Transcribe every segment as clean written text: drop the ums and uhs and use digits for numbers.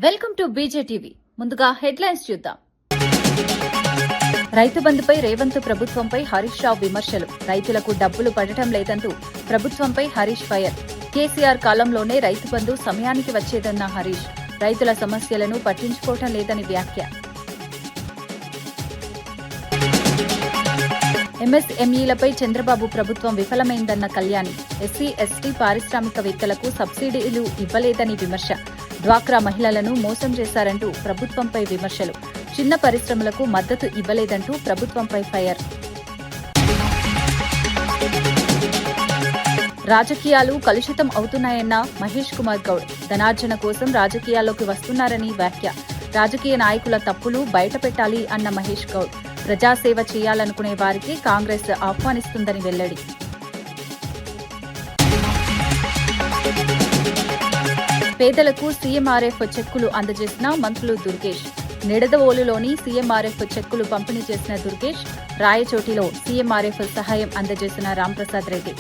Welcome to బీజేటీవీ. ముందుగా headlines చూద్దాం. రైతు బంధుపై రేవంత్ ప్రభుత్వంపై హరీష్ రావు విమర్శలు. రైతులకు డబ్బులు పడటం లేదంటూ ప్రభుత్వంపై హరీష్ ఫైర్. కేసీఆర్ కాలంలోనే రైతు బంధు సమయానికి వచ్చేదన్న హరీష్. రైతుల సమస్యలను పట్టించుకోవటం లేదని వ్యాఖ్య. ఎంఎస్ఎంఈలపై చంద్రబాబు ప్రభుత్వం విఫలమైందన్న కళ్యాణి. ఎస్సీ ఎస్టీ పారిశ్రామికవేత్తలకు సబ్సిడీలు ఇవ్వలేదని విమర్శ. డ్వాక్రా మహిళలను మోసం చేశారంటూ ప్రభుత్వంపై విమర్శలు. చిన్న పరిశ్రమలకు మద్దతు ఇవ్వలేదంటూ ప్రభుత్వంపై ఫైర్. రాజకీయాలు కలుషితం అవుతున్నాయన్న మహేష్ కుమార్ గౌడ్. ధనార్జన కోసం రాజకీయాల్లోకి వస్తున్నారని వ్యాఖ్య. రాజకీయ నాయకుల తప్పులు బయటపెట్టాలి అన్న మహేష్ గౌడ్. ప్రజాసేవ చేయాలనుకునే వారికి కాంగ్రెస్ ఆహ్వానిస్తుందని వెల్లడి. పేదలకు సీఎంఆర్ఎఫ్ చెక్కులు అందజేసిన మంత్రులు దుర్గేష్. నిడదవోలులోని సీఎంఆర్ఎఫ్ చెక్కులు పంపిణీ చేసిన దుర్గేష్. రాయచోటిలో సీఎంఆర్ఎఫ్ సహాయం అందజేసిన రాంప్రసాద్ రెడ్డి.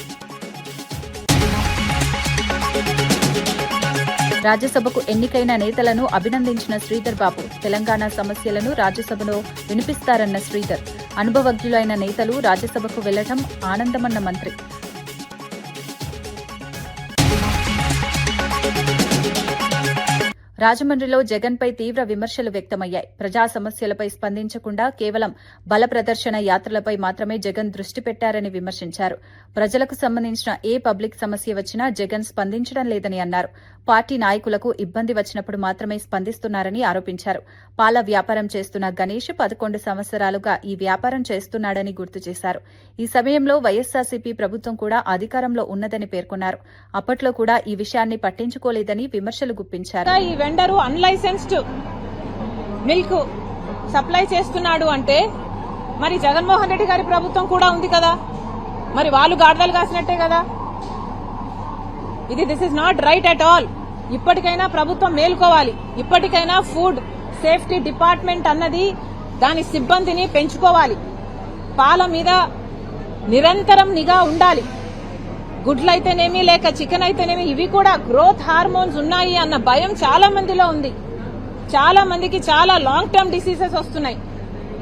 రాజ్యసభకు ఎన్నికైన నేతలను అభినందించిన శ్రీధర్ బాబు. తెలంగాణ సమస్యలను రాజ్యసభలో వినిపిస్తారన్న శ్రీధర్. అనుభవజ్ఞులైన నేతలు రాజ్యసభకు వెళ్లడం ఆనందమన్న మంత్రి. రాజమండ్రిలో జగన్పై తీవ్ర విమర్శలు వ్యక్తమయ్యాయి. ప్రజా సమస్యలపై స్పందించకుండా కేవలం బల ప్రదర్శన యాత్రలపై మాత్రమే జగన్ దృష్టి పెట్టారని విమర్శించారు. ప్రజలకు సంబంధించిన ఏ పబ్లిక్ సమస్య వచ్చినా జగన్ స్పందించడం లేదని అన్నారు. పార్టీ నాయకులకు ఇబ్బంది వచ్చినప్పుడు మాత్రమే స్పందిస్తున్నారని ఆరోపించారు. పాల వ్యాపారం చేస్తున్న గణేష్ 11 సంవత్సరాలుగా ఈ వ్యాపారం చేస్తున్నాడని గుర్తు చేశారు. ఈ సమయంలో వైఎస్సార్సీపీ ప్రభుత్వం కూడా అధికారంలో ఉన్నదని పేర్కొన్నారు. అప్పట్లో కూడా ఈ విషయాన్ని పట్టించుకోలేదని విమర్శలు గుప్పించారు. వెండరు అన్లైసెన్స్డ్ మిల్క్ సప్లై చేస్తున్నాడు అంటే మరి జగన్మోహన్ రెడ్డి గారి ప్రభుత్వం కూడా ఉంది కదా, మరి వాళ్ళు గాడిదలు కాసినట్టే కదా. This is not right at all. ఇప్పటికైనా ప్రభుత్వం మేల్కోవాలి. ఇప్పటికైనా ఫుడ్ సేఫ్టీ డిపార్ట్మెంట్ అన్నది దాని సిబ్బందిని పెంచుకోవాలి. పాల మీద నిరంతరం నిఘా ఉండాలి. గుడ్లు అయితేనేమి లేక చికెన్ అయితేనేమి ఇవి కూడా గ్రోత్ హార్మోన్స్ ఉన్నాయి అన్న భయం చాలా మందిలో ఉంది. చాలా మందికి చాలా లాంగ్ టర్మ్ డిసీజెస్ వస్తున్నాయి.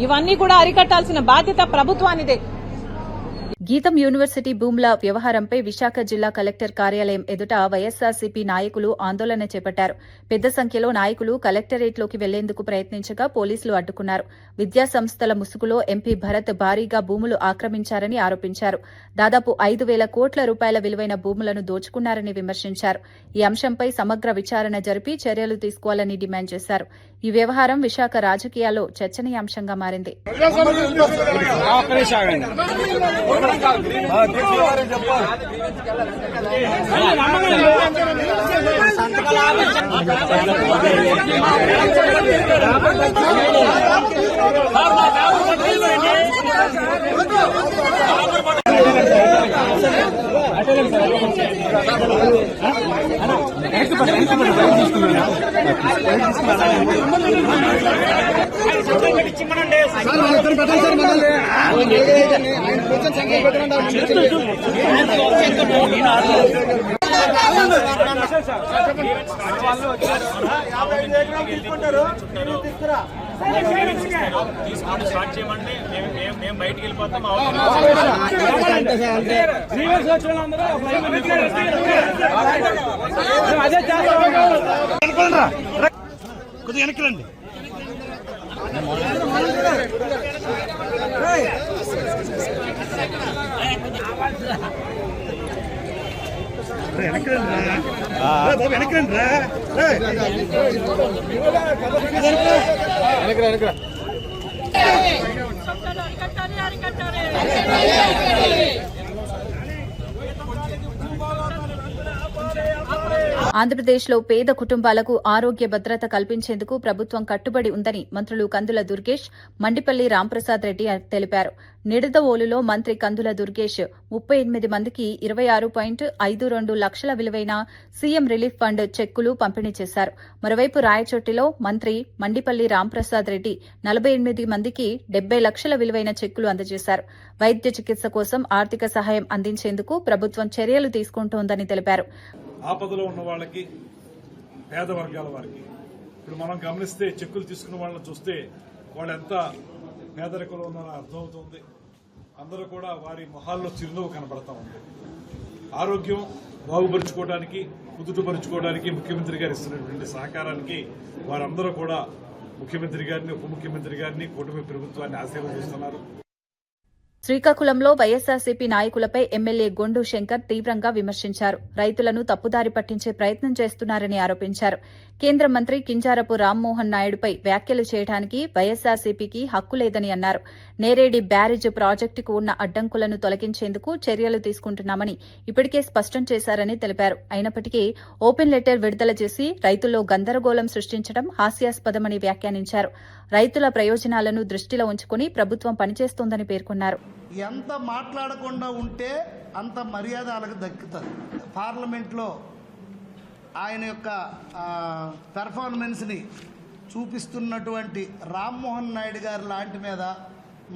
ఇవన్నీ కూడా అరికట్టాల్సిన బాధ్యత ప్రభుత్వానిదే. గీతం యూనివర్సిటీ భూముల వ్యవహారంపై విశాఖ జిల్లా కలెక్టర్ కార్యాలయం ఎదుట వైఎస్సార్సీపీ నాయకులు ఆందోళన చేపట్టారు. పెద్ద సంఖ్యలో నాయకులు కలెక్టరేట్లోకి వెళ్లేందుకు ప్రయత్నించగా పోలీసులు అడ్డుకున్నారు. విద్యాసంస్థల ముసుగులో ఎంపీ భరత్ భారీగా భూములు ఆక్రమించారని ఆరోపించారు. దాదాపు 5,000 కోట్ల రూపాయల విలువైన భూములను దోచుకున్నారని విమర్శించారు. ఈ అంశంపై సమగ్ర విచారణ జరిపి చర్యలు తీసుకోవాలని డిమాండ్ చేశారు. ఈ వ్యవహారం విశాఖ రాజకీయాల్లో చర్చనీయాంశంగా మారింది. స్టార్ట్ చేయమంటే మేము బయటికి వెళ్ళిపోతాం. కొద్దిగా వెనక్కి రండి. వెనక్కి రండి వెనక్కి ఆంధ్రప్రదేశ్లో పేద కుటుంబాలకు ఆరోగ్య భద్రత కల్పించేందుకు ప్రభుత్వం కట్టుబడి ఉందని మంత్రులు కందుల దుర్గేష్, మండిపల్లి రాంప్రసాద్ రెడ్డి తెలిపారు. నిడదవోలులో మంత్రి కందుల దుర్గేష్ 38 మందికి 26.52 లక్షల విలువైన సీఎం రిలీఫ్ ఫండ్ చెక్కులు పంపిణీ చేశారు. మరోవైపు రాయచోటిలో మంత్రి మండిపల్లి రాంప్రసాద్ రెడ్డి 48 మందికి 70 లక్షల విలువైన చెక్కులు అందజేశారు. వైద్య చికిత్స కోసం ఆర్థిక సహాయం అందించేందుకు ప్రభుత్వం చర్యలు తీసుకుంటోందని తెలిపారు. ఆపదలో ఉన్న వాళ్ళకి, పేద వర్గాల వారికి ఇప్పుడు మనం గమనిస్తే చెక్కులు తీసుకున్న వాళ్ళని చూస్తే వాళ్ళు ఎంత పేదరికంలో ఉన్నారో అర్థమవుతుంది. అందరూ కూడా వారి మొహాల్లో చిరునవ్వు కనబడతా ఉంది. ఆరోగ్యం బాగుపరుచుకోవడానికి, కుదుటపరుచుకోవడానికి ముఖ్యమంత్రి గారు ఇస్తున్నటువంటి సహకారానికి వారందరూ కూడా ముఖ్యమంత్రి గారిని, ఉప ముఖ్యమంత్రి గారిని, కూటమి ప్రభుత్వాన్ని ఆశీర్వదిస్తున్నారు. శ్రీకాకుళంలో వైఎస్సార్సీపీ నాయకులపై ఎమ్మెల్యే గొండు శంకర్ తీవ్రంగా విమర్శించారు. రైతులను తప్పుదారి పట్టించే ప్రయత్నం చేస్తున్నారని ఆరోపించారు. కేంద్ర మంత్రి కింజారపు రామ్మోహన్ నాయుడుపై వ్యాఖ్యలు చేయడానికి వైఎస్సార్సీపీకి హక్కు లేదని అన్నారు. నేరేడి బ్యారేజ్ ప్రాజెక్టుకు ఉన్న అడ్డంకులను తొలగించేందుకు చర్యలు తీసుకుంటున్నామని ఇప్పటికే స్పష్టం చేశారని తెలిపారు. అయినప్పటికీ ఓపెన్ లెటర్ విడుదల చేసి రైతుల్లో గందరగోళం సృష్టించడం హాస్యాస్పదమని వ్యాఖ్యానించారు. రైతుల ప్రయోజనాలను దృష్టిలో ఉంచుకుని ప్రభుత్వం పనిచేస్తోందని పేర్కొన్నారు. ఎంత మాట్లాడకుండా ఉంటే అంత మర్యాద వాళ్ళకి దక్కుతుంది. పార్లమెంట్లో ఆయన యొక్క పెర్ఫార్మెన్స్ని చూపిస్తున్నటువంటి రామ్మోహన్ నాయుడు గారి లాంటి మీద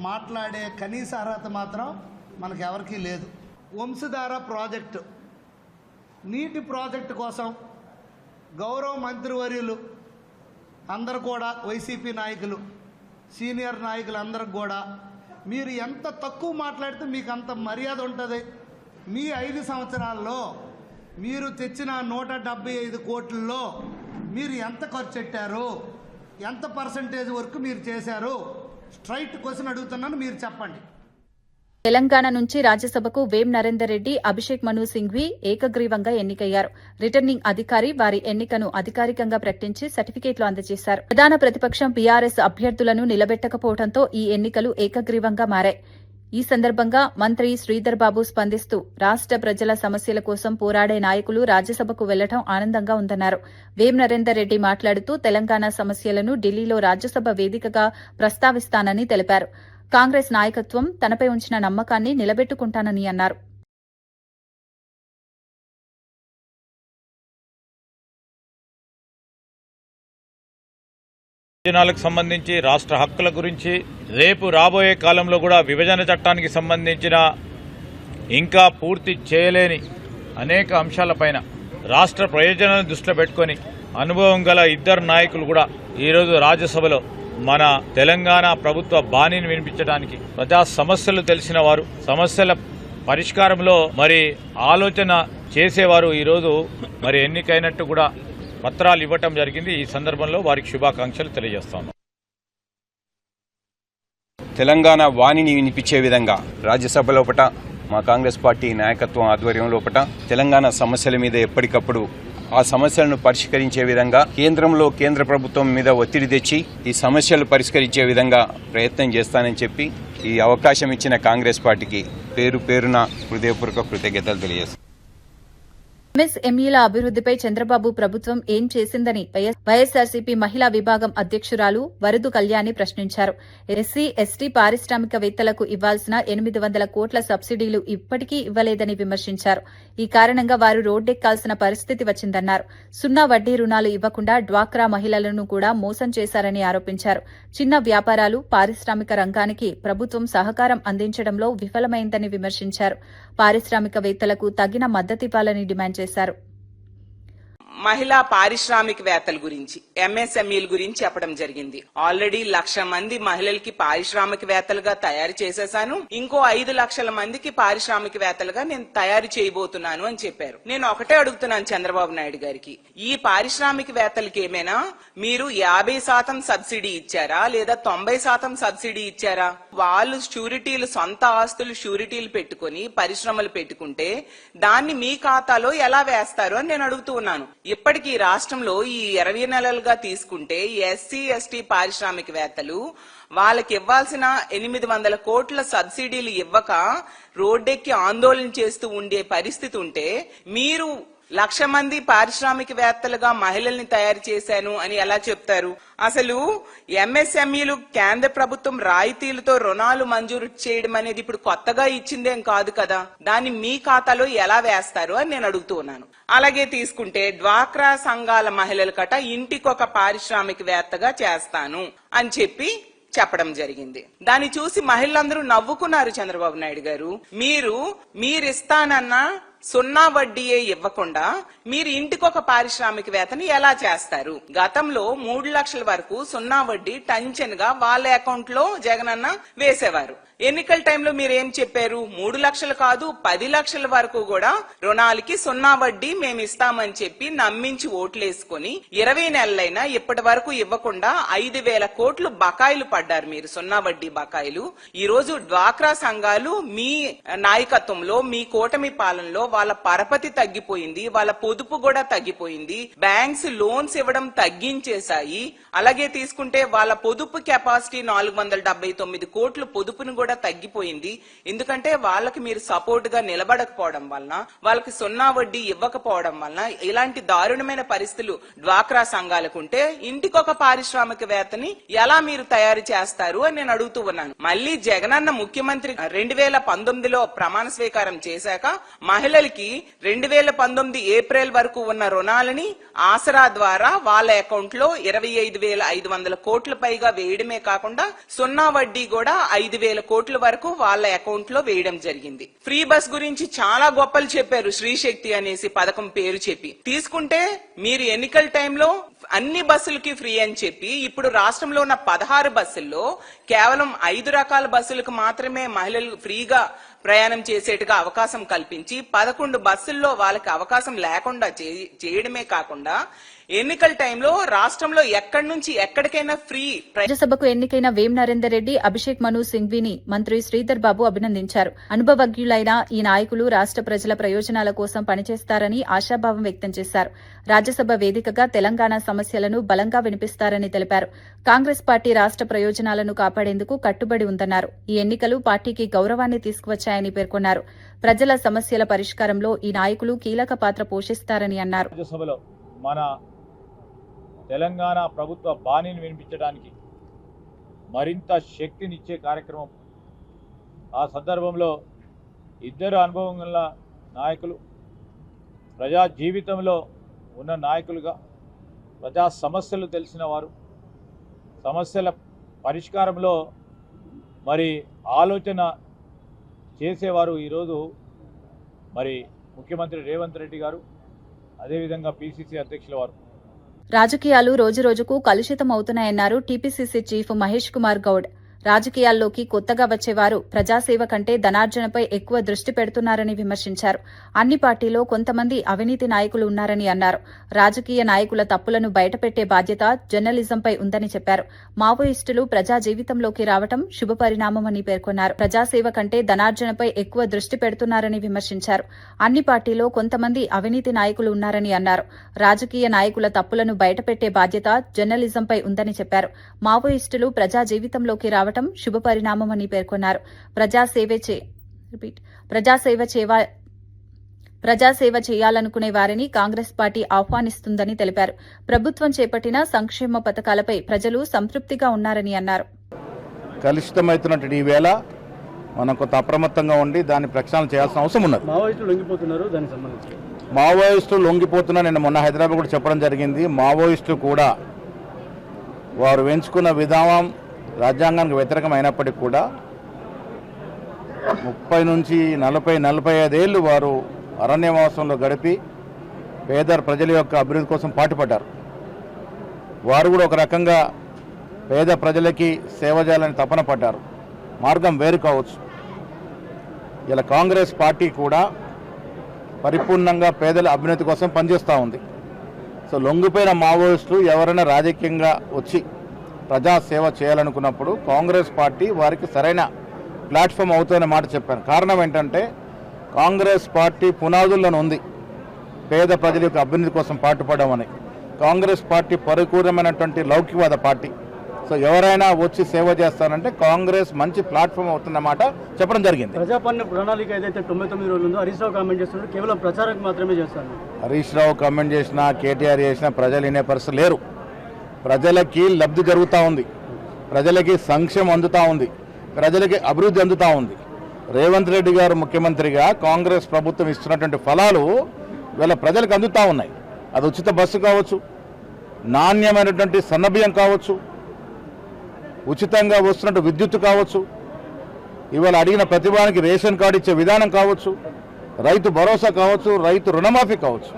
మాట్లాడే కనీస అర్హత మాత్రం మనకు ఎవరికీ లేదు. వంశధార ప్రాజెక్టు, నీటి ప్రాజెక్టు కోసం గౌరవ మంత్రివర్యులు అందరూ కూడా, వైసీపీ నాయకులు, సీనియర్ నాయకులు అందరికి కూడా మీరు ఎంత తక్కువ మాట్లాడితే మీకు అంత మర్యాద ఉంటుంది. మీ 5 సంవత్సరాల్లో మీరు తెచ్చిన 175 కోట్లలో మీరు ఎంత ఖర్చు పెట్టారు, ఎంత పర్సంటేజ్ వరకు మీరు చేశారు? స్ట్రైట్ క్వశ్చన్ అడుగుతున్నాను, మీరు చెప్పండి. తెలంగాణ నుంచి రాజ్యసభకు వేం నరేందర్ రెడ్డి, అభిషేక్ మను సింఘ్వి ఏకగ్రీవంగా ఎన్నికయ్యారు. రిటర్నింగ్ అధికారి వారి ఎన్నికను అధికారికంగా ప్రకటించి సర్టిఫికేట్లు అందజేశారు. ప్రధాన ప్రతిపక్షం బీఆర్ఎస్ అభ్యర్థులను నిలబెట్టకపోవడంతో ఈ ఎన్నికలు ఏకగ్రీవంగా మారాయి. ఈ సందర్భంగా మంత్రి శ్రీధర్ బాబు స్పందిస్తూ రాష్ట ప్రజల సమస్యల కోసం పోరాడే నాయకులు రాజ్యసభకు వెళ్లడం ఆనందంగా ఉందన్నారు. వేం నరేందర్ రెడ్డి మాట్లాడుతూ తెలంగాణ సమస్యలను ఢిల్లీలో రాజ్యసభ వేదికగా ప్రస్తావిస్తానని తెలిపారు. కాంగ్రెస్ నాయకత్వం తనపై ఉంచిన నమ్మకాన్ని నిలబెట్టుకుంటానని అన్నారు. విభజనలకు సంబంధించి, రాష్ట్ర హక్కుల గురించి, రేపు రాబోయే కాలంలో కూడా విభజన చట్టానికి సంబంధించిన ఇంకా పూర్తి చేయలేని అనేక అంశాలపైన రాష్ట్ర ప్రయోజనాలను దృష్టిలో పెట్టుకుని అనుభవం గల 2 నాయకులు కూడా ఈరోజు రాజ్యసభలో మన తెలంగాణ ప్రభుత్వ బాణిని వినిపించడానికి, ప్రజా సమస్యలు తెలిసిన వారు, సమస్యల పరిష్కారంలో మరి ఆలోచన చేసేవారు ఈరోజు మరి ఎన్నికైనట్టు కూడా పత్రాలు ఇవ్వటం జరిగింది. ఈ సందర్భంలో వారికి శుభాకాంక్షలు తెలియజేస్తాను. తెలంగాణ వాణిని వినిపించే విధంగా రాజ్యసభ లోపట మా కాంగ్రెస్ పార్టీ నాయకత్వం ఆధ్వర్యం లోపట తెలంగాణ సమస్యల మీద ఎప్పటికప్పుడు ఆ సమస్యలను పరిష్కరించే విధంగా కేంద్ర ప్రభుత్వం మీద ఒత్తిడి తెచ్చి ఈ సమస్యలు పరిష్కరించే విధంగా ప్రయత్నం చేస్తానని చెప్పి ఈ అవకాశం ఇచ్చిన కాంగ్రెస్ పార్టీకి పేరున హృదయపూర్వక కృతజ్ఞతలు తెలియజేస్తాను. ఎంఎస్ఎంఈల అభివృద్దిపై చంద్రబాబు ప్రభుత్వం ఏం చేసిందని వైఎస్సార్సీపీ మహిళా విభాగం అధ్యక్షురాలు వరదు కళ్యాణి ప్రశ్నించారు. ఎస్సీ, ఎస్టీ పారిశ్రామికవేత్తలకు ఇవ్వాల్సిన 800 కోట్ల సబ్సిడీలు ఇప్పటికీ ఇవ్వలేదని విమర్శించారు. ఈ కారణంగా వారు రోడ్డెక్కాల్సిన పరిస్థితి వచ్చిందన్నారు. 0 వడ్డీ రుణాలు ఇవ్వకుండా డ్వాక్రా మహిళలను కూడా మోసం చేశారని ఆరోపించారు. చిన్న వ్యాపారాలు, పారిశ్రామిక రంగానికి ప్రభుత్వం సహకారం అందించడంలో విఫలమైందని విమర్శించారు. పారిశ్రామికవేత్తలకు తగిన మద్దతివ్వాలని డిమాండ్ చేశారు. మహిళా పారిశ్రామికవేత్తల గురించి, ఎంఎస్ఎంఈల గురించి చెప్పడం జరిగింది. ఆల్రెడీ 1,00,000 మంది మహిళలకి పారిశ్రామికవేత్తలుగా తయారు చేసేసాను, ఇంకో 5 లక్షల మందికి పారిశ్రామికవేత్తలుగా నేను తయారు చేయబోతున్నాను అని చెప్పారు. నేను ఒకటే అడుగుతున్నాను చంద్రబాబు నాయుడు గారికి, ఈ పారిశ్రామికవేత్తలకి ఏమైనా మీరు 50% సబ్సిడీ ఇచ్చారా లేదా 90% సబ్సిడీ ఇచ్చారా? వాళ్ళు షూరిటీలు, సొంత ఆస్తులు షూరిటీలు పెట్టుకుని పరిశ్రమలు పెట్టుకుంటే దాన్ని మీ ఖాతాలో ఎలా వేస్తారు అని నేను అడుగుతూ ఉన్నాను. ఇప్పటికీ రాష్ట్రంలో ఈ 20 నెలలుగా తీసుకుంటే ఎస్సీ, ఎస్టీ పారిశ్రామికవేత్తలు వాళ్ళకి ఇవ్వాల్సిన 800 కోట్ల సబ్సిడీలు ఇవ్వక రోడ్డెక్కి ఆందోళన చేస్తూ ఉండే పరిస్థితి ఉంటే మీరు 1,00,000 మంది పారిశ్రామికవేత్తలుగా మహిళల్ని తయారు చేశాను అని ఎలా చెప్తారు? అసలు ఎంఎస్ఎంఈలు కేంద్ర ప్రభుత్వం రాయితీలతో రుణాలు మంజూరు చేయడం అనేది ఇప్పుడు కొత్తగా ఇచ్చిందేం కాదు కదా, దాన్ని మీ ఖాతాలో ఎలా వేస్తారు అని నేను అడుగుతూ ఉన్నాను. అలాగే తీసుకుంటే డ్వాక్రా సంఘాల మహిళల కట ఇంటికొక పారిశ్రామికవేత్తగా చేస్తాను అని చెప్పడం జరిగింది. దాన్ని చూసి మహిళలందరూ నవ్వుకున్నారు. చంద్రబాబు నాయుడు గారు, మీరిస్తానన్న సున్నా వడ్డీయే ఇవ్వకుండా మీరు ఇంటికొక పారిశ్రామికవేత్తని ఎలా చేస్తారు? గతంలో 3 లక్షల వరకు సున్నా వడ్డీ టెన్షన్ గా వాళ్ళ అకౌంట్ లో జగనన్న వేసేవారు. ఎన్నికల టైంలో మీరు ఏం చెప్పారు? 3 లక్షలు కాదు 10 లక్షల వరకు కూడా రుణాలకి సున్నా వడ్డీ మేము ఇస్తామని చెప్పి నమ్మించి ఓట్లేసుకుని 20 నెలలైనా ఇప్పటి వరకు ఇవ్వకుండా 5,000 కోట్లు బకాయిలు పడ్డారు మీరు, సున్నా వడ్డీ బకాయిలు. ఈ రోజు డ్వాక్రా సంఘాలు మీ నాయకత్వంలో, మీ కూటమి పాలనలో వాళ్ళ పరపతి తగ్గిపోయింది, వాళ్ళ పొదుపు కూడా తగ్గిపోయింది. బ్యాంక్స్ లోన్స్ ఇవ్వడం తగ్గించేశాయి. అలాగే తీసుకుంటే వాళ్ళ పొదుపు కెపాసిటీ 479 కోట్లు పొదుపును కూడా తగ్గిపోయింది. ఎందుకంటే వాళ్ళకి మీరు సపోర్ట్ గా నిలబడకపోవడం వలన, వాళ్ళకి సున్నా వడ్డీ ఇవ్వకపోవడం వలన ఇలాంటి దారుణమైన పరిస్థితులు డ్వాక్రా సంఘాలకుంటే ఇంటికొక పారిశ్రామికవేత్తని ఎలా మీరు తయారు చేస్తారు అని నేను అడుగుతూ ఉన్నాను. మళ్ళీ జగనన్న ముఖ్యమంత్రి 2019లో ప్రమాణ స్వీకారం చేశాక మహిళలకి 2019 ఏప్రిల్ వరకు ఉన్న రుణాలని ఆసరా ద్వారా వాళ్ళ అకౌంట్ లో 25,500 కోట్ల పైగా వేయడమే కాకుండా సున్నా వడ్డీ కూడా 5,000 కోట్ల వరకు వాళ్ళ అకౌంట్ లో వేయడం జరిగింది. ఫ్రీ బస్ గురించి చాలా గొప్పలు చెప్పారు, శ్రీశక్తి అనేసి పథకం పేరు చెప్పి. తీసుకుంటే మీరు ఎన్నికల టైంలో అన్ని బస్సులకి ఫ్రీ అని చెప్పి ఇప్పుడు రాష్ట్రంలో ఉన్న 16 బస్సుల్లో కేవలం 5 రకాల బస్సులకు మాత్రమే మహిళలు ఫ్రీగా ప్రయాణం చేసేట్టుగా అవకాశం కల్పించి 11 బస్సుల్లో వాళ్ళకి అవకాశం లేకుండా చేయడమే కాకుండా ఎన్నికల టైంలో రాష్ట్రంలో ఎక్కడి నుంచి ఎక్కడికైనా ఫ్రీ. రాజ్యసభకు ఎన్నికైన వేం నరేందర్ రెడ్డి, అభిషేక్ మను సింఘ్వీని మంత్రి శ్రీధర్ బాబు అభినందించారు. అనుభవజ్ఞులైన ఈ నాయకులు రాష్ట్ర ప్రజల ప్రయోజనాల కోసం పనిచేస్తారని ఆశాభావం వ్యక్తం చేశారు. రాజ్యసభ వేదికగా తెలంగాణ సమస్యలను బలంగా వినిపిస్తారని తెలిపారు. కాంగ్రెస్ పార్టీ రాష్ట్ర ప్రయోజనాలను కాపాడేందుకు కట్టుబడి ఉందన్నారు. ఈ ఎన్నికలు పార్టీకి గౌరవాన్ని తీసుకువచ్చాయని పేర్కొన్నారు. ప్రజల సమస్యల పరిష్కారంలో ఈ నాయకులు కీలక పాత్ర పోషిస్తారని అన్నారు. మన తెలంగాణ ప్రభుత్వ బాణిని వినిపించడానికి మరింత శక్తినిచ్చే కార్యక్రమం. ఆ సందర్భంలో ఇద్దరు అనుభవం గల నాయకులు, ప్రజా జీవితంలో ఉన్న నాయకులుగా, ప్రజా సమస్యలు తెలిసిన వారు, సమస్యల పరిష్కారంలో మరి ఆలోచన చేసేవారు ఈరోజు మరి ముఖ్యమంత్రి రేవంత్ రెడ్డి గారు, అదేవిధంగా పిసిసి అధ్యక్షుల వారు. రాజకీయాలు రోజురోజుకు కలుషితం అవుతున్నాయన్నారు టీపీసీసీ చీఫ్ మహేష్ కుమార్ గౌడ్. రాజకీయాల్లోకి కొత్తగా వచ్చేవారు ప్రజాసేవ కంటే ధనార్జనపై ఎక్కువ దృష్టి పెడుతున్నారని విమర్శించారు. అన్ని పార్టీలో కొంతమంది అవినీతి నాయకులు ఉన్నారని అన్నారు. రాజకీయ నాయకుల తప్పులను బయటపెట్టే బాధ్యత జర్నలిజంపై ఉందని చెప్పారు. మావోయిస్టులు ప్రజా జీవితంలోకి రావడం శుభపరిణామమని పేర్కొన్నారు. ప్రజాసేవ కంటే ధనార్జనపై ఎక్కువ దృష్టి పెడుతున్నారని విమర్శించారు. అన్ని పార్టీలో కొంతమంది అవినీతి నాయకులు ఉన్నారని అన్నారు. రాజకీయ నాయకుల తప్పులను బయటపెట్టే బాధ్యత జర్నలిజంపై ఉందని చెప్పారు. మావోయిస్టులు ప్రజా జీవితంలోకి రావడం శుభపరిణామమని పేర్కొన్నారు. ప్రజాసేవ చేయాలనుకునే వారిని కాంగ్రెస్ పార్టీ ఆహ్వానిస్తుందని తెలిపారు. ప్రభుత్వం చేపట్టిన సంక్షేమ పథకాలపై ప్రజలు సంతృప్తిగా ఉన్నారని అన్నారు. కలుషితమవుతున్నటువంటి ఈ వేళ మనం కొంత అప్రమత్తంగా ఉండి దాన్ని ప్రక్షాళన చేయాల్సిన అవసరం ఉన్నది. మావోయిస్టులు లొంగిపోతున్నారు. నేను మొన్న హైదరాబాద్ కూడా చెప్పడం జరిగింది. మావోయిస్టులు కూడా వారు ఎంచుకున్న విధానం రాజ్యాంగానికి వ్యతిరేకమైనప్పటికీ కూడా 30 నుంచి 40-45 ఏళ్లు వారు అరణ్యవాసంలో గడిపి పేద ప్రజల యొక్క అభివృద్ధి కోసం పాటుపడ్డారు. వారు కూడా ఒక రకంగా పేద ప్రజలకి సేవ చేయాలని తపన పడ్డారు. మార్గం వేరు కావచ్చు. ఇలా కాంగ్రెస్ పార్టీ కూడా పరిపూర్ణంగా పేదల అభ్యున్నతి కోసం పనిచేస్తూ ఉంది. సో లొంగిపోయిన మావోయిస్టులు ఎవరైనా రాజకీయంగా వచ్చి ప్రజాసేవ చేయాలనుకున్నప్పుడు కాంగ్రెస్ పార్టీ వారికి సరైన ప్లాట్ఫామ్ అవుతుందనే మాట చెప్పాను. కారణం ఏంటంటే కాంగ్రెస్ పార్టీ పునాదుల్లోనే ఉంది పేద ప్రజల యొక్క అభ్యున్నతి కోసం పాటుపడడం అని. కాంగ్రెస్ పార్టీ పరిపూర్ణమైనటువంటి లౌకికవాద పార్టీ. సో ఎవరైనా వచ్చి సేవ చేస్తారంటే కాంగ్రెస్ మంచి ప్లాట్ఫామ్ అవుతుందన్నమాట చెప్పడం జరిగింది. ప్రజాపాలన ప్రణాళిక ఏదైతే 99 రోజులు ఉందో హరీష్ రావు కామెంట్ చేస్తున్నారు, కేవలం ప్రచారం మాత్రమే చేస్తారు. హరీష్ రావు కామెంట్ చేసినా, కేటీఆర్ చేసినా ప్రజలు వినే పరిస్థితి లేరు. ప్రజలకి లబ్ధి జరుగుతూ ఉంది, ప్రజలకి సంక్షేమం అందుతూ ఉంది, ప్రజలకి అభివృద్ధి అందుతూ ఉంది. రేవంత్ రెడ్డి గారు ముఖ్యమంత్రిగా కాంగ్రెస్ ప్రభుత్వం ఇస్తున్నటువంటి ఫలాలు వీళ్ళ ప్రజలకు అందుతూ ఉన్నాయి. అది ఉచిత బస్సు కావచ్చు, నాణ్యమైనటువంటి సన్నబియ్యం కావచ్చు, ఉచితంగా వస్తున్నట్టు విద్యుత్ కావచ్చు, ఇవాళ అడిగిన ప్రతిభానికి రేషన్ కార్డు ఇచ్చే విధానం కావచ్చు, రైతు భరోసా కావచ్చు, రైతు రుణమాఫీ కావచ్చు,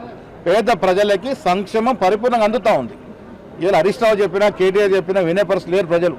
పేద ప్రజలకి సంక్షేమం పరిపూర్ణంగా అందుతూ ఉంది. ఇలా హరీష్ రావు చెప్పినా, కేటీఆర్ చెప్పినా వినే పరిస్థితి లేరు.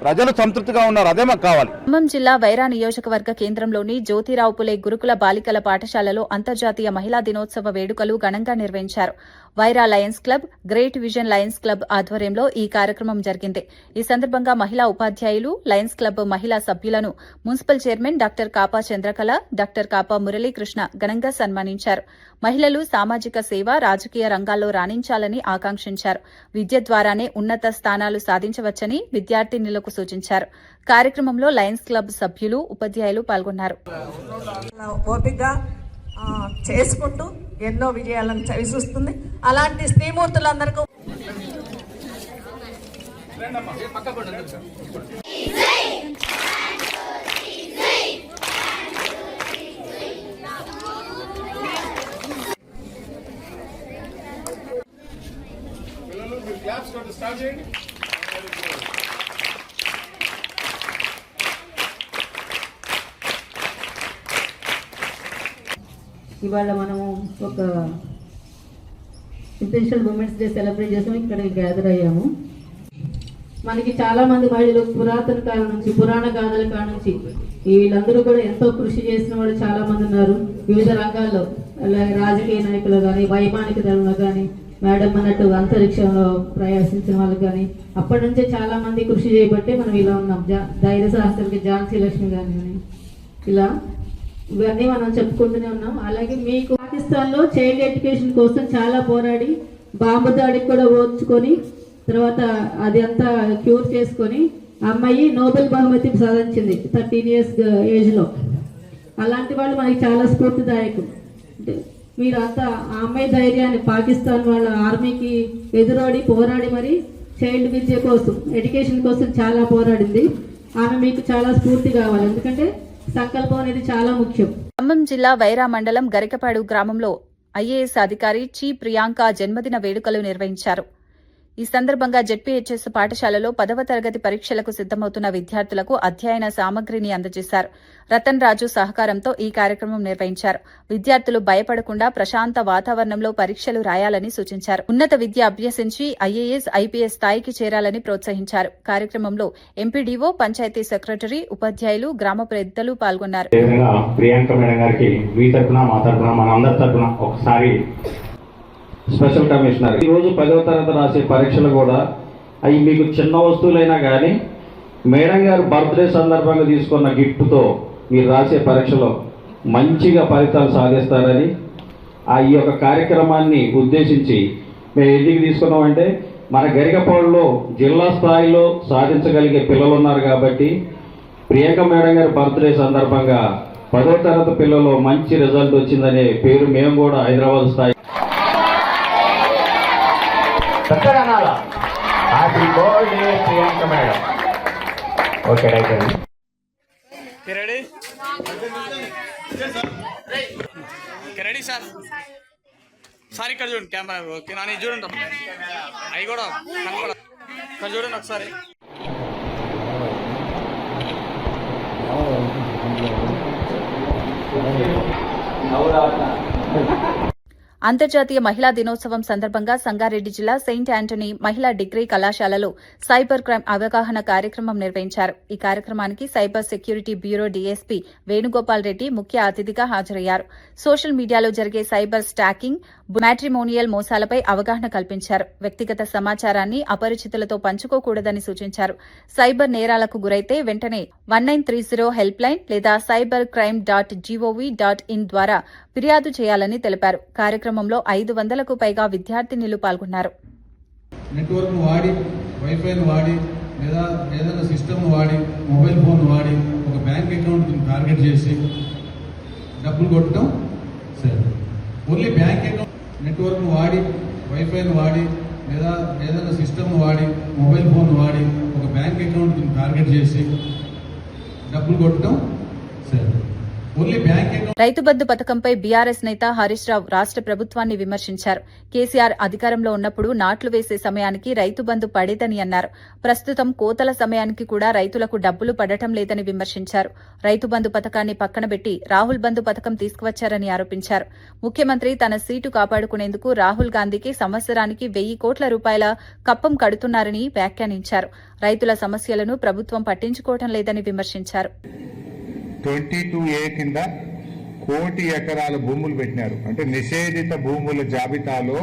ప్రజలు సంతృప్తిగా ఉన్నారు. అదే మాకు కావాలి. ఖమ్మం జిల్లా వైరా నియోజకవర్గ కేంద్రంలోని జ్యోతిరావు పులే గురుకుల బాలికల పాఠశాలలో అంతర్జాతీయ మహిళా దినోత్సవ వేడుకలు ఘనంగా నిర్వహించారు. Wyra Lions club, great vision Lions club ఆధ్వర్యంలో ఈ కార్యక్రమం జరిగింది. ఈ సందర్భంగా మహిళా ఉపాధ్యాయులు, లయన్స్ క్లబ్ మహిళా సభ్యులను municipal chairman doctor Kapa Chandrakala, doctor Kapa Muralikrishna ఘనంగా సన్మానించారు. మహిళలు సామాజిక సేవ, రాజకీయ రంగాల్లో రాణించాలని ఆకాంక్షించారు. విద్య ద్వారానే ఉన్నత స్థానాలు సాధించవచ్చని విద్యార్థినులకు సూచించారు. కార్యక్రమంలో లయన్స్ క్లబ్ సభ్యులు, ఉపాధ్యాయులు పాల్గొన్నారు. చేసుకుంటూ ఎన్నో విజయాలను చవిచూస్తుంది. అలాంటి స్త్రీమూర్తులందరికీ ఇవాళ మనము ఒక ఇంటర్నేషనల్ ఉమెన్స్ డే సెలబ్రేట్ చేసాము. ఇక్కడ గ్యాదర్ అయ్యాము. మనకి చాలా మంది మహిళలు పురాతన కాలం నుంచి, పురాణ గాథల కాలం నుంచి వీళ్ళందరూ కూడా ఎంతో కృషి చేసిన వాళ్ళు చాలా మంది ఉన్నారు. వివిధ రంగాల్లో రాజకీయ నాయకులు కానీ, వైమానిక దళంలో కానీ, మేడం అన్నట్టు అంతరిక్షంలో ప్రయాసించిన వాళ్ళు కానీ, అప్పటి నుంచే చాలా మంది కృషి చేయబట్టే మనం ఇలా ఉన్నాం. ధైర్య సాహసాలకి ఝాన్సీ లక్ష్మి కానీ ఇలా ఇవన్నీ మనం చెప్పుకుంటూనే ఉన్నాం. అలాగే మీకు పాకిస్తాన్లో చైల్డ్ ఎడ్యుకేషన్ కోసం చాలా పోరాడి బాంబు దాడికి కూడా ఓర్చుకొని తర్వాత అది అంతా క్యూర్ చేసుకొని అమ్మాయి నోబెల్ బహుమతి సాధించింది 13 years ఏజ్లో. అలాంటి వాళ్ళు మనకి చాలా స్ఫూర్తిదాయకం. మీరు అంతా ఆ అమ్మాయి ధైర్యాన్ని, పాకిస్తాన్ వాళ్ళ ఆర్మీకి ఎదురోడి పోరాడి మరి చైల్డ్ విద్య కోసం, ఎడ్యుకేషన్ కోసం చాలా పోరాడింది. ఆమె మీకు చాలా స్ఫూర్తి కావాలి. ఎందుకంటే సంకల్పం అనేది చాలా ముఖ్యం. ఖమ్మం జిల్లా వైరా మండలం గరికపాడు గ్రామంలో ఐఏఎస్ అధికారి చి ప్రియాంక జన్మదిన వేడుకలు నిర్వహించారు. ఈ సందర్భంగా జెడ్పీహెచ్ఎస్ పాఠశాలలో 10వ తరగతి పరీక్షలకు సిద్దమవుతున్న విద్యార్థులకు అధ్యయన సామగ్రిని అందజేశారు. రతన్ రాజు సహకారంతో ఈ కార్యక్రమం నిర్వహించారు. విద్యార్థులు భయపడకుండా ప్రశాంత వాతావరణంలో పరీక్షలు రాయాలని సూచించారు. ఉన్నత విద్య అభ్యసించి ఐఏఎస్, ఐపీఎస్ స్థాయికి చేరాలని ప్రోత్సహించారు. కార్యక్రమంలో ఎంపీడీఓ, పంచాయతీ సెక్రటరీ, ఉపాధ్యాయులు, గ్రామ పెద్దలు పాల్గొన్నారు. ప్రియాంక మేడం గారికి మీ తరఫున, మా తరఫున, మన అందరి తరఫున ఒకసారి స్పెషల్ కమిషనర్. ఈరోజు 10వ తరగతి రాసే పరీక్షలు కూడా అవి మీకు చిన్న వస్తువులైనా కానీ మేడం గారు బర్త్డే సందర్భంగా తీసుకున్న గిఫ్ట్తో మీరు రాసే పరీక్షలో మంచిగా ఫలితాలు సాధిస్తారని ఈ యొక్క కార్యక్రమాన్ని ఉద్దేశించి మేము ఎందుకు తీసుకున్నామంటే మన గరికపాడులో జిల్లా స్థాయిలో సాధించగలిగే పిల్లలు ఉన్నారు కాబట్టి ప్రియాంక మేడం గారి బర్త్డే సందర్భంగా 10వ తరగతి పిల్లలు మంచి రిజల్ట్ వచ్చిందనే పేరు మేము కూడా హైదరాబాద్ స్థాయి happy birthday Priyanka madam. Okay right అండి. Ready ready sir. సార్ ఇక్కడ చూడండి కెమెరా. ఓకే నాని చూడండి, అవి కూడా కనపడ. ఇక్కడ చూడండి ఒకసారి. అంతర్జాతీయ మహిళా దినోత్సవం సందర్భంగా సంగారెడ్డి జిల్లా సెయింట్ యాంటనీ మహిళా డిగ్రీ కళాశాలలో సైబర్ క్రైమ్ అవగాహన కార్యక్రమం నిర్వహించారు. ఈ కార్యక్రమానికి cyber security bureau DSP Venugopal Reddy ముఖ్య అతిథిగా హాజరయ్యారు. సోషల్ మీడియాలో జరిగే సైబర్ స్టాకింగ్, మ్యాట్రిమోనియల్ మోసాలపై అవగాహన కల్పించారు. వ్యక్తిగత సమాచారాన్ని అపరిచితులతో పంచుకోకూడదని సూచించారు. సైబర్ నేరాలకు గురైతే వెంటనే 1930 హెల్ప్ లైన్ లేదా cybercrime.gov.in ద్వారా ఫిర్యాదు చేయాలని తెలిపారు. కార్యక్రమంలో 500కు పైగా విద్యార్థినులు పాల్గొన్నారు. నెట్వర్క్ వాడి, వైఫైను వాడి లేదా ఏదైనా సిస్టమ్ వాడి, మొబైల్ ఫోన్ వాడి ఒక బ్యాంక్ అకౌంట్ టార్గెట్ చేసి డబ్బులు కొట్టడం సరే. ఓన్లీ బ్యాంక్ అకౌంట్, నెట్వర్క్ వాడి, వైఫైను వాడి లేదా ఏదైనా సిస్టమ్ వాడి, మొబైల్ ఫోన్ వాడి ఒక బ్యాంక్ అకౌంట్ టార్గెట్ చేసి డబ్బులు కొట్టడం సరే. Only bank account Rythu Bandhu పథకంపై BRS నేత హరీష్ రావు రాష్ట్ర ప్రభుత్వాన్ని విమర్శించారు. కేసీఆర్ అధికారంలో ఉన్నప్పుడు నాట్లు వేసే సమయానికి రైతు బంధు పడేదని అన్నారు. ప్రస్తుతం కోతల సమయానికి కూడా రైతులకు డబ్బులు పడటం లేదని విమర్శించారు. రైతు బంధు పథకాన్ని పక్కనబెట్టి రాహుల్ బంధు పథకం తీసుకువచ్చారని ఆరోపించారు. ముఖ్యమంత్రి తన సీటు కాపాడుకునేందుకు రాహుల్ గాంధీకి సంవత్సరానికి 1,000 కోట్ల రూపాయల కప్పం కడుతున్నారని వ్యాఖ్యానించారు. రైతుల సమస్యలను ప్రభుత్వం పట్టించుకోవడం లేదని విమర్శించారు. 22A కింద 1 కోటి ఎకరాల భూములు పెట్టినారు. అంటే నిషేధిత భూముల జాబితాలో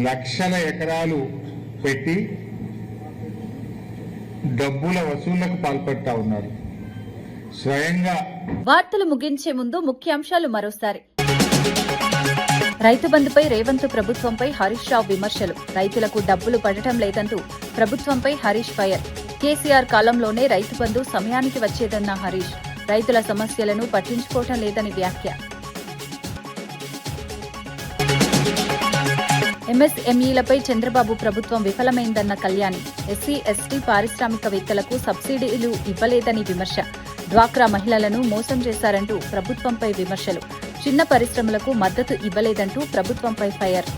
లక్షల ఎకరాలు పెట్టి డబ్బుల వసూళ్లకు పాల్పడతా ఉన్నారు. స్వయంగా వార్తలు ముగించే ముందు ముఖ్యాంశాలు మరోసారి. రైతు బంధుపై రేవంత్ ప్రభుత్వంపై హరీష్ రావు విమర్శలు. రైతులకు డబ్బులు పడటం లేదంటూ ప్రభుత్వంపై హరీష్ ఫైర్. కేసీఆర్ కాలంలోనే రైతు బంధు సమయానికి వచ్చేదన్న హరీష్. రైతుల సమస్యలను పట్టించుకోవటం లేదని వ్యాఖ్య. ఎంఎస్ఎంఈలపై చంద్రబాబు ప్రభుత్వం విఫలమైందన్న కళ్యాణి. ఎస్సీ ఎస్టీ పారిశ్రామికవేత్తలకు సబ్సిడీలు ఇవ్వలేదని విమర్శ. డ్వాక్రా మహిళలను మోసం చేశారంటూ ప్రభుత్వంపై విమర్శలు. చిన్న పరిశ్రమలకు మద్దతు ఇవ్వలేదంటూ ప్రభుత్వంపై ఫైర్.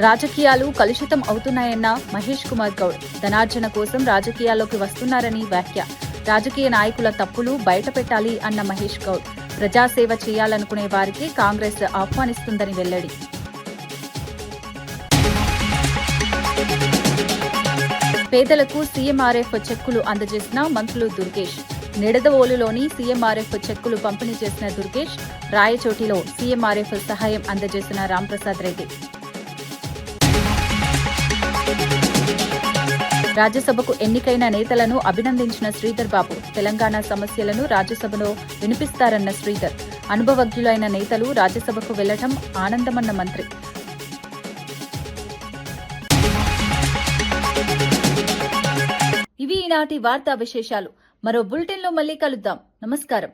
రాజకీయాలు కలుషితం అవుతున్నాయన్న మహేష్ కుమార్ గౌడ్. ధనార్జన కోసం రాజకీయాల్లోకి వస్తున్నారని వ్యాఖ్య. రాజకీయ నాయకుల తప్పులు బయటపెట్టాలి అన్న మహేష్ గౌడ్. ప్రజాసేవ చేయాలనుకునే వారికి కాంగ్రెస్ ఆహ్వానిస్తుందని వెల్లడి. పేదలకు సీఎంఆర్ఎఫ్ చెక్కులు అందజేసిన మంత్రులు దుర్గేష్. నిడదవోలులోని సీఎంఆర్ఎఫ్ చెక్కులు పంపిణీ చేసిన దుర్గేష్. రాయచోటిలో సీఎంఆర్ఎఫ్ సహాయం అందజేసిన రాంప్రసాద్ రెడ్డి. రాజ్యసభకు ఎన్నికైన నేతలను అభినందించిన శ్రీధర్ బాబు. తెలంగాణ సమస్యలను రాజ్యసభలో వినిపిస్తారన్న శ్రీధర్. అనుభవజ్ఞులైన నేతలు రాజ్యసభకు వెళ్లటం ఆనందమన్న మంత్రి. ఇవి ఈనాటి వార్తా విశేషాలు. మరో బులెటిన్లో మళ్లీ కలుద్దాం. నమస్కారం.